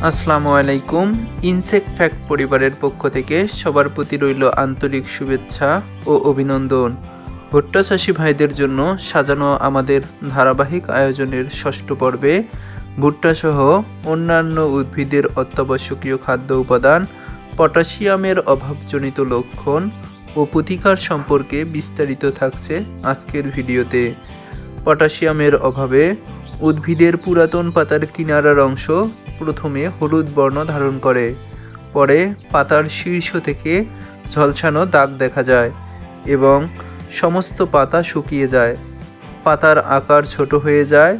আসসালামু আলাইকুম। Insect fact পরিবারের পক্ষ থেকে সবার প্রতি রইল আন্তরিক শুভেচ্ছা ও অভিনন্দন। ভুট্টা চাষি ভাইদের জন্য সাজানো আমাদের ধারাবাহিক আয়োজনের ষষ্ঠ পর্বে ভুট্টা সহ অন্যান্য উদ্ভিদের অত্যাবশ্যকীয় খাদ্য উপাদান, পটাশিয়ামের অভাবজনিত লক্ষণ ও প্রতিকার সম্পর্কে বিস্তারিত থাকছে আজকের ভিডিওতে। পটাশিয়ামের অভাবে উদ্ভিদের পুরাতন পাতার কিনারার অংশ প্রথমে হলুদ বর্ণ ধারণ করে, পরে পাতার শীর্ষ থেকে ঝলসানো দাগ দেখা যায় এবং সমস্ত পাতা শুকিয়ে যায়। পাতার আকার ছোট হয়ে যায়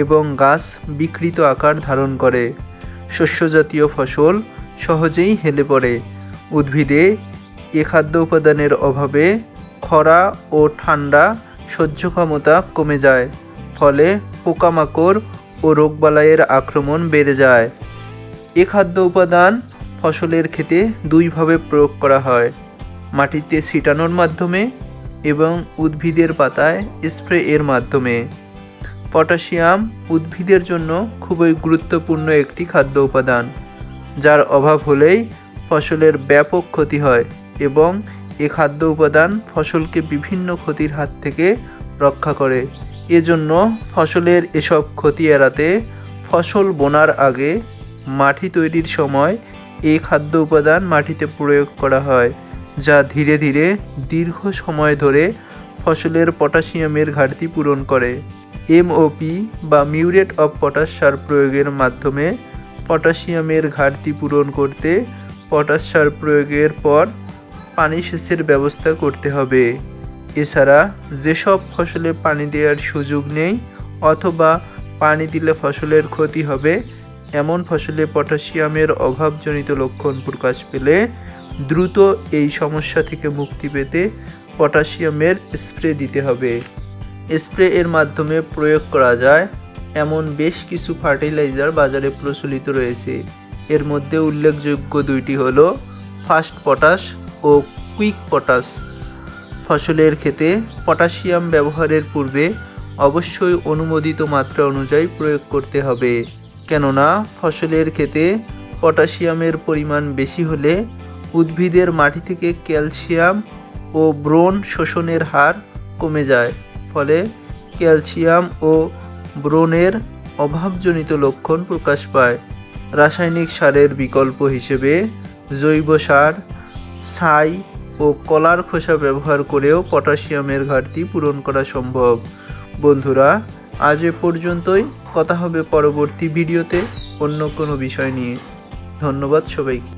এবং গাছ বিকৃত আকার ধারণ করে। শস্যজাতীয় ফসল সহজেই হেলে পড়ে। উদ্ভিদে এ খাদ্য উপাদানের অভাবে খরা ও ঠান্ডা সহ্য ক্ষমতা কমে যায়, ফলে পোকামাকড় ও রোগবালাইয়ের আক্রমণ বেড়ে যায়। এ খাদ্য উপাদান ফসলের ক্ষেতে দুইভাবে প্রয়োগ করা হয়: মাটিতে ছিটানোর মাধ্যমে এবং উদ্ভিদের পাতায় স্প্রে এর মাধ্যমে। পটাশিয়াম উদ্ভিদের জন্য খুবই গুরুত্বপূর্ণ একটি খাদ্য উপাদান, যার অভাব হলেই ফসলের ব্যাপক ক্ষতি হয় এবং এ খাদ্য উপাদান ফসলকে বিভিন্ন ক্ষতির হাত থেকে রক্ষা করে। এজন্য ফসলের এসব ক্ষতি এড়াতে ফসল বোনার আগে মাটি তৈরির সময় এই খাদ্য উপাদান মাটিতে প্রয়োগ করা হয়, যা ধীরে ধীরে দীর্ঘ সময় ধরে ফসলের পটাশিয়ামের ঘাটতি পূরণ করে। এমওপি বা মিউরেট অফ পটাশ সার প্রয়োগের মাধ্যমে পটাশিয়ামের ঘাটতি পূরণ করতে পটাশ সার প্রয়োগের পর পানি সেচের ব্যবস্থা করতে হবে। এছাড়া যেসব ফসলে পানি দেওয়ার সুযোগ নেই অথবা পানি দিলে ফসলের ক্ষতি হবে, এমন ফসলে পটাশিয়ামের অভাবজনিত লক্ষণ প্রকাশ পেলে দ্রুত এই সমস্যা থেকে মুক্তি পেতে পটাশিয়ামের স্প্রে দিতে হবে। স্প্রে এর মাধ্যমে প্রয়োগ করা যায় এমন বেশ কিছু ফার্টিলাইজার বাজারে প্রচলিত রয়েছে। এর মধ্যে উল্লেখযোগ্য দুইটি হলো ফাস্ট পটাশ ও কুইক পটাশ। ফসলের ক্ষেতে পটাশিয়াম ব্যবহারের পূর্বে অবশ্যই অনুমোদিত মাত্রা অনুযায়ী প্রয়োগ করতে হবে, কেননা ফসলের ক্ষেতে পটাশিয়ামের পরিমাণ বেশি হলে উদ্ভিদের মাটি থেকে ক্যালসিয়াম ও ব্রোন শোষণের হার কমে যায়, ফলে ক্যালসিয়াম ও ব্রোনের অভাবজনিত লক্ষণ প্রকাশ পায়। রাসায়নিক সারের বিকল্প হিসেবে জৈব সার, ছাই ও কলার খোসা ব্যবহার করেও পটাশিয়ামের ঘাটতি পূরণ করা সম্ভব। বন্ধুরা, আজ এ পর্যন্তই। কথা হবে পরবর্তী ভিডিওতে অন্য কোনো বিষয় নিয়ে। ধন্যবাদ সবাইকে।